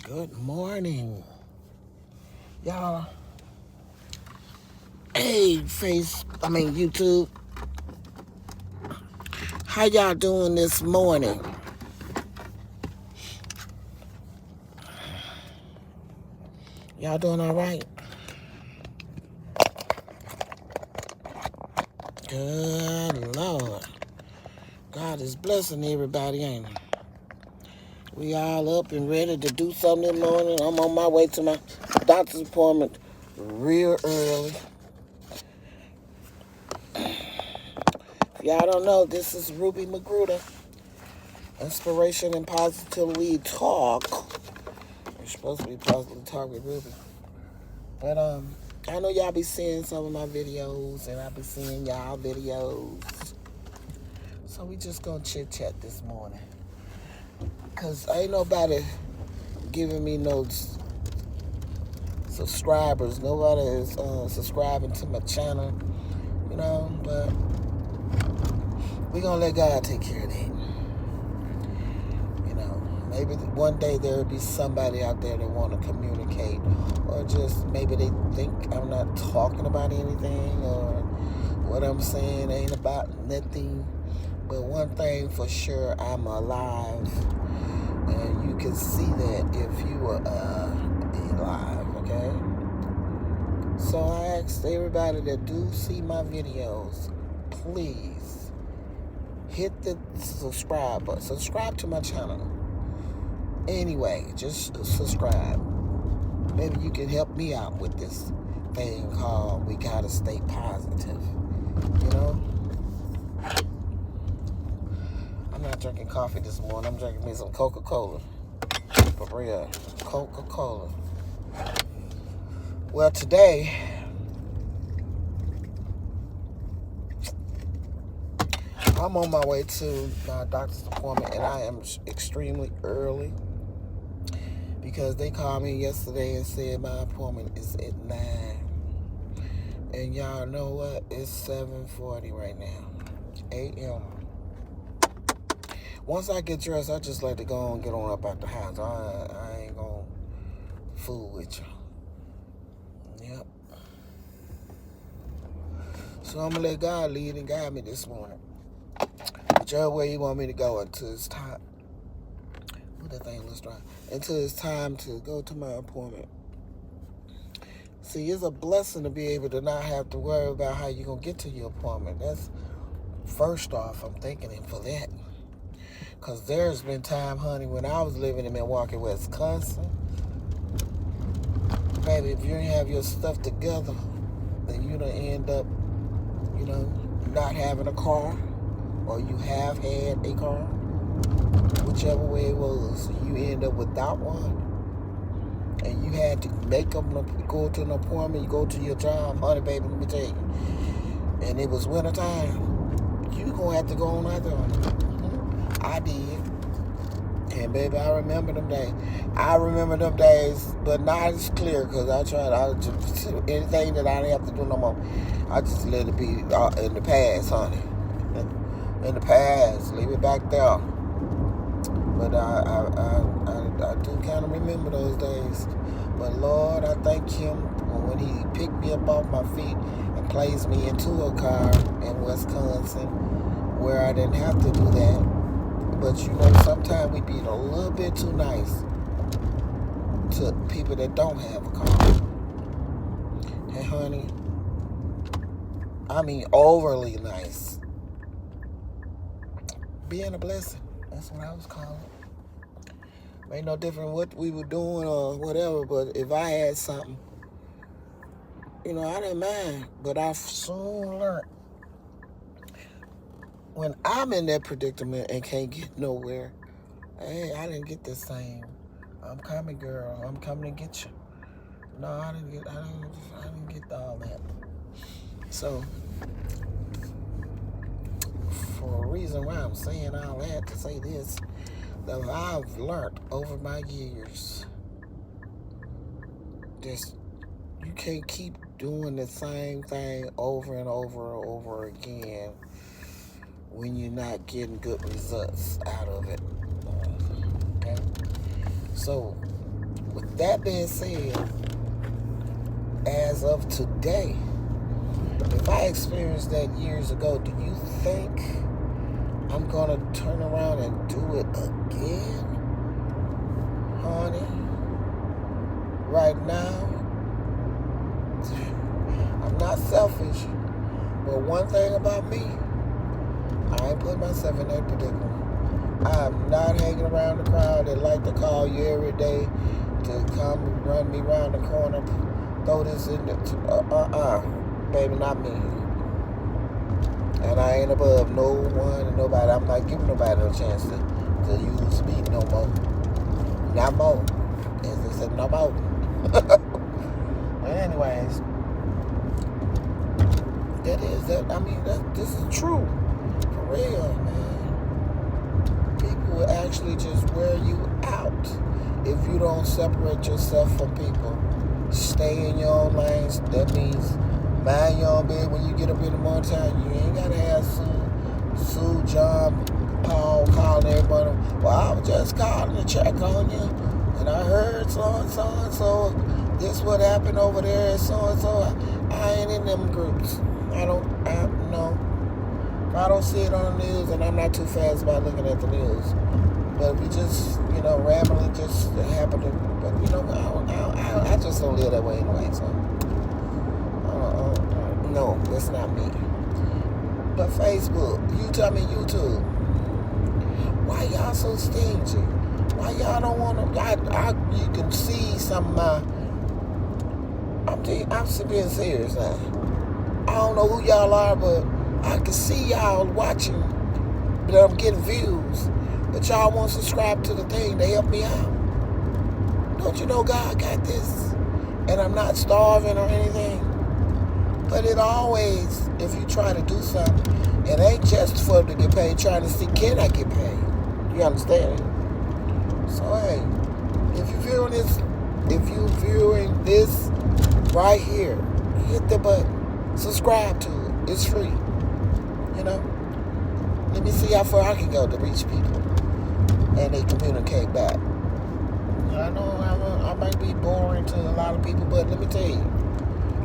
Good morning, y'all. Hey, YouTube. How y'all doing this morning? Y'all doing all right? Good Lord. God is blessing everybody, ain't he? We all up and ready to do something in the morning. I'm on my way to my doctor's appointment real early. If y'all don't know, this is Ruby Magruder. Inspiration and Positively Talk. We're supposed to be Positively Talk with Ruby. But I know y'all be seeing some of my videos, and I be seeing y'all videos. So we just gonna chit chat this morning, cause ain't nobody giving me no subscribers. Nobody is subscribing to my channel, But we gonna let God take care of that. Maybe one day there will be somebody out there that want to communicate, or just maybe they think I'm not talking about anything, or what I'm saying ain't about nothing. But one thing for sure, I'm alive, and you can see that if you are alive, okay? So I asked everybody that do see my videos, please hit the subscribe button. Subscribe to my channel. Anyway, just subscribe. Maybe you can help me out with this thing called we gotta stay positive. I'm not drinking coffee this morning. I'm drinking me some Coca-Cola. For real. Coca-Cola. Well, today, I'm on my way to my doctor's appointment, and I am extremely early because they called me yesterday and said my appointment is at 9. And y'all know what? It's 7:40 right now, a.m. Once I get dressed, I just like to go and get on up out the house. I ain't gonna fool with you. Yep. So I'm gonna let God lead and guide me this morning. Whichever way He want me to go until it's time. Until it's time to go to my appointment. See, it's a blessing to be able to not have to worry about how you're gonna get to your appointment. That's first off. I'm thanking Him for that. Because there's been time, honey, when I was living in Milwaukee, Wisconsin. Baby, if you didn't have your stuff together, then you don't end up, not having a car, or you have had a car, whichever way it was, you end up without one, and you had to make them go to an appointment, you go to your job, honey, baby, let me tell you, and it was wintertime, you gonna have to go on out there. I did. And baby, I remember them days, but not as clear, because I just anything that I didn't have to do no more, I just let it be in the past, honey. In the past, leave it back there. But I do kind of remember those days. But Lord, I thank Him when He picked me up off my feet and placed me into a car in Wisconsin, where I didn't have to do that. But sometimes we be a little bit too nice to people that don't have a car. And honey, I mean overly nice. Being a blessing. That's what I was calling it. Ain't no different what we were doing or whatever, but if I had something, I didn't mind. But I soon learned, when I'm in that predicament and can't get nowhere, hey, I didn't get this thing. I'm coming, girl. I'm coming to get you. No, I didn't get all that. So, for a reason why I'm saying all that, to say this, that I've learned over my years, you can't keep doing the same thing over and over and over again when you're not getting good results out of it. Okay? So, That being said, as of today, if I experienced that years ago, do you think I'm gonna turn around and do it again? Honey, right now, I'm not selfish, but one thing about me, I ain't put myself in that predicament. I'm not hanging around the crowd that like to call you every day to come and run me around the corner, throw this in the, baby, not me. And I ain't above no one and nobody. I'm not giving nobody a chance to use me no more. Not more. As they said, no more. But anyways, this is true. For real, man. People will actually just wear you out if you don't separate yourself from people. Stay in your own lanes. That means mind your own bed. When you get up in the morning time, you ain't gotta have Sue, John, Paul calling everybody. Well, I was just calling to check on you, and I heard so and so and so. This what happened over there, so and so. I ain't in them groups. No. If I don't see it on the news, and I'm not too fast about looking at the news. But if you just, randomly just happen to, but I just don't live that way anyway, so. No, that's not me. But Facebook, you tell me YouTube, why y'all so stingy? Why y'all don't want to, you can see some of my, I'm being serious now. I don't know who y'all are, but I can see y'all watching, but I'm getting views. But y'all won't subscribe to the thing to help me out. Don't you know God got this? And I'm not starving or anything. But it always, if you try to do something, it ain't just for to get paid, trying to see, can I get paid? You understand? So, hey, if you're viewing this right here, hit the button. Subscribe to it. It's free. Let me see how far I can go to reach people. And they communicate back. I know I might be boring to a lot of people, but let me tell you,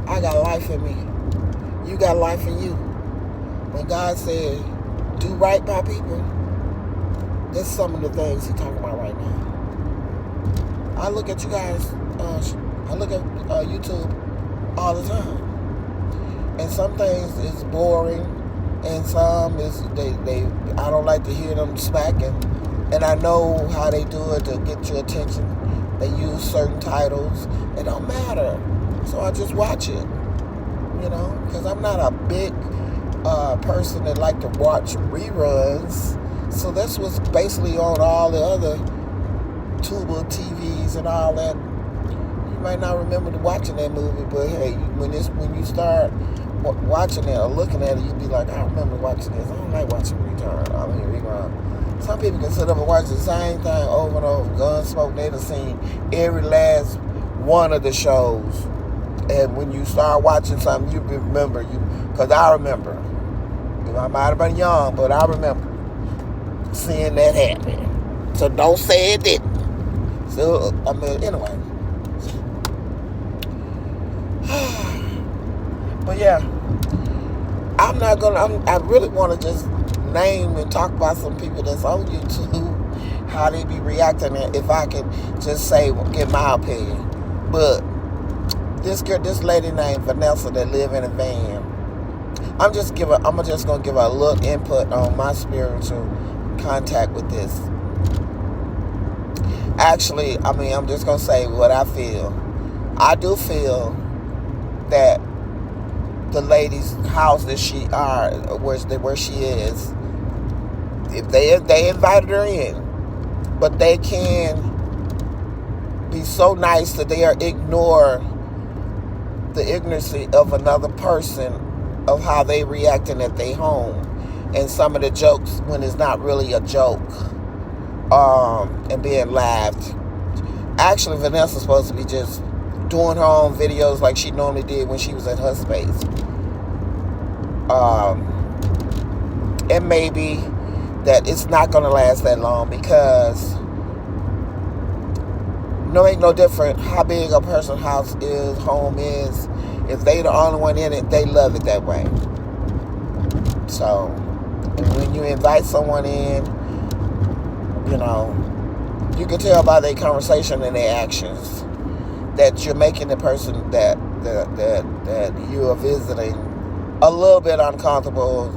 I got life in me. You got life in you. When God said, do right by people, that's some of the things He's talking about right now. I look at you guys, I look at YouTube all the time. And some things is boring, and some is I don't like to hear them smacking. And I know how they do it to get your attention. They use certain titles. It don't matter. So I just watch it, because I'm not a big person that like to watch reruns. So that's what's basically on all the other Tuba TVs and all that. You might not remember watching that movie, but hey, when you start watching it or looking at it, you'll be like, I remember watching this. I don't like watching rerun. Some people can sit up and watch the same thing over and over. Gunsmoke, they done seen every last one of the shows. And when you start watching something, you remember, because I remember. I might have been young, but I remember seeing that happen. So don't say it didn't. So, anyway. But yeah, I really want to just name and talk about some people that's on YouTube, how they be reacting, if I can just say, get my opinion. But this lady named Vanessa that live in a van, I'm just gonna give her a little input on my spiritual contact with this. Actually, I'm just gonna say what I feel. I do feel that the lady's house that where she is, if they invited her in, but they can be so nice that they ignore the ignorancy of another person of how they reacting at their home, and some of the jokes when it's not really a joke, and being laughed. Actually, Vanessa's supposed to be just doing her own videos like she normally did when she was at her space. It may be that it's not going to last that long, because No, make no difference how big a person's house is, home is. If they the only one in it, they love it that way. So, and when you invite someone in, you know, you can tell by their conversation and their actions that you're making the person that you are visiting a little bit uncomfortable,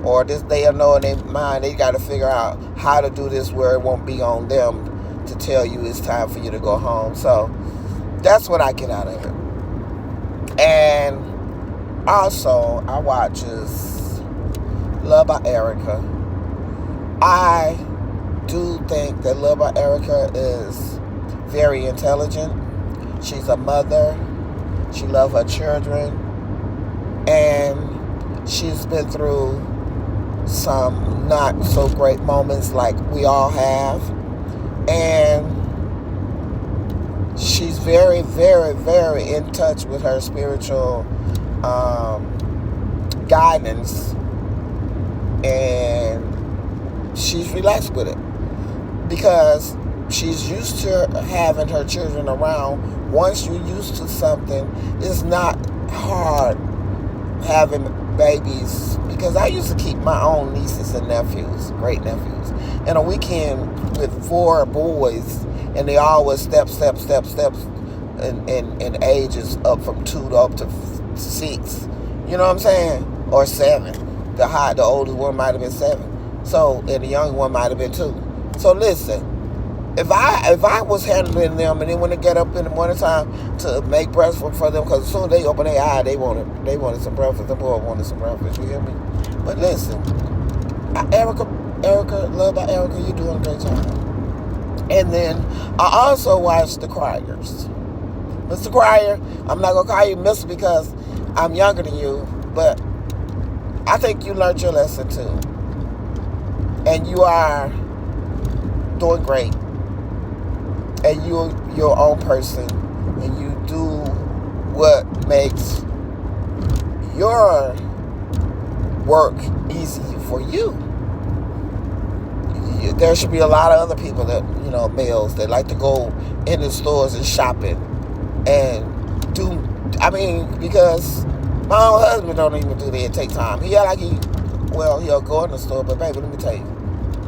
or this they know in their mind they got to figure out how to do this where it won't be on them to tell you it's time for you to go home. So that's what I get out of it. And also, I watches Love by Erica. I do think that Love by Erica is very intelligent. She's a mother. She loves her children. And she's been through some not so great moments like we all have. And she's very, very, very in touch with her spiritual guidance. And she's relaxed with it. Because she's used to having her children around. Once you're used to something, it's not hard having babies. Because I used to keep my own nieces and nephews, great nephews, in a weekend with 4 boys, and they all were steps in ages up from 2 to up to 6. You know what I'm saying? Or 7. The oldest one might have been 7. So, and the younger one might have been 2. So listen, if I was handling them, and then when they get up in the morning time to make breakfast for them, because as soon as they open their eye, they wanted some breakfast. The boy wanted some breakfast. You hear me? But listen, Erica, Love by Erica, you're doing a great job. And then I also watched The Criers. Mr. Crier, I'm not gonna call you Mr. because I'm younger than you, but I think you learned your lesson too, and you are doing great, and you're your own person, and you do what makes your work easy for you. There should be a lot of other people that, males that like to go in the stores and shopping and because my own husband don't even do that. It take time. He'll go in the store, but baby, let me tell you,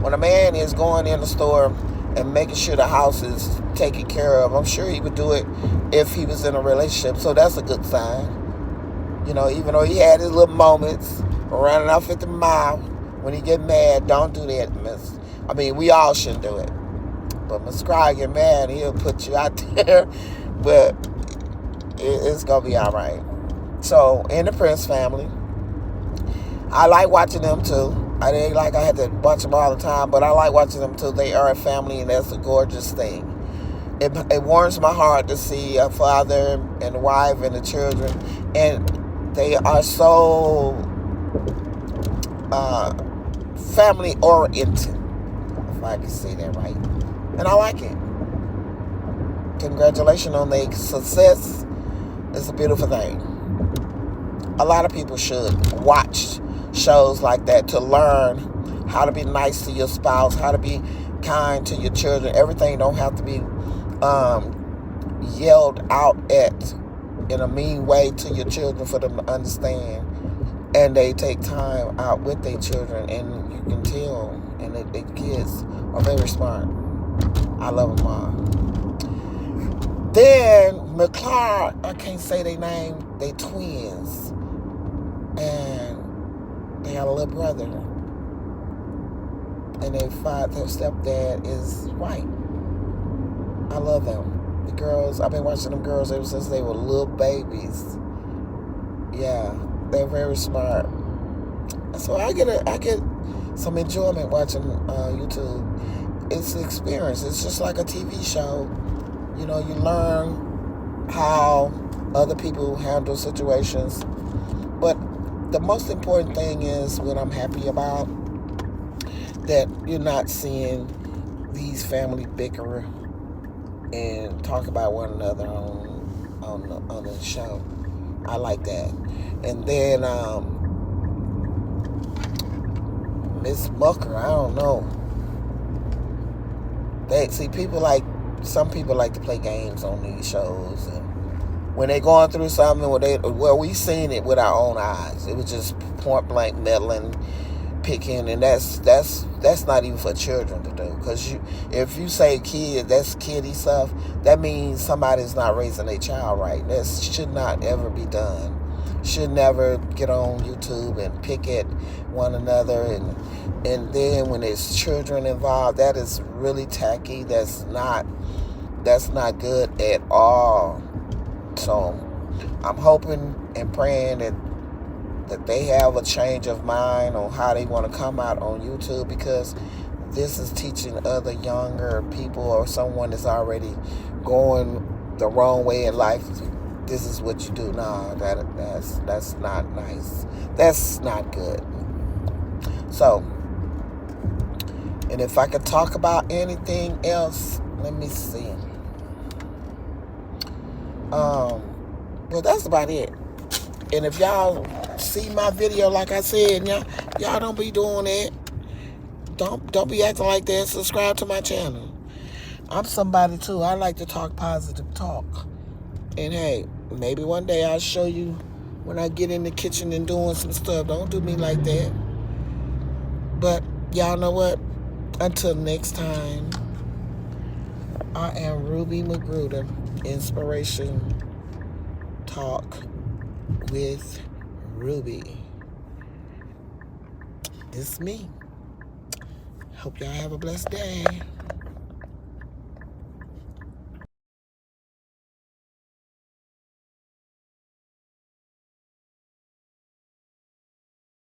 when a man is going in the store and making sure the house is taken care of, I'm sure he would do it if he was in a relationship. So that's a good sign. Even though he had his little moments running off at the mile when he get mad, don't do that, miss. We all shouldn't do it. But Mr. Cry get mad, he'll put you out there, but it's going to be all right. So, in the Prince family, I like watching them too. I didn't like I had to watch them all the time, but I like watching them too. They are a family, and that's a gorgeous thing. It warms my heart to see a father and a wife and the children, and they are so family-oriented, if I can say that right. And I like it. Congratulations on their success. It's a beautiful thing. A lot of people should watch shows like that to learn how to be nice to your spouse, how to be kind to your children. Everything don't have to be yelled out at in a mean way to your children for them to understand. And they take time out with their children, and you can tell, and the kids are very smart. I love them all. Then McClard, I can't say their name, they twins. And they had a little brother. And their stepdad is white. I love them. The girls, I've been watching them girls ever since they were little babies. Yeah, they're very smart. So I get some enjoyment watching YouTube. It's an experience. It's just like a TV show. You learn how other people handle situations. But the most important thing is what I'm happy about, that you're not seeing these family bicker and talk about one another on the show. I like that. And then Miss Mucker, I don't know. People like some people like to play games on these shows, and when they going through something, well, we seen it with our own eyes. It was just point blank meddling, picking, and that's not even for children to do. Because if you say kid, that's kiddie stuff. That means somebody's not raising their child right. That should not ever be done. Should never get on YouTube and pick at one another, and then when there's children involved, that is really tacky. That's not good at all. So I'm hoping and praying that they have a change of mind on how they want to come out on YouTube, because this is teaching other younger people or someone that's already going the wrong way in life. This is what you do. Nah, that's not nice. That's not good. So, and if I could talk about anything else, let me see. Well, that's about it. And if y'all see my video, like I said, y'all don't be doing that. Don't be acting like that. Subscribe to my channel. I'm somebody too. I like to talk positive talk. And hey, maybe one day I'll show you when I get in the kitchen and doing some stuff. Don't do me like that. But y'all know what? Until next time, I am Ruby Magruder, Inspiration Talk with Ruby. This is me. Hope y'all have a blessed day.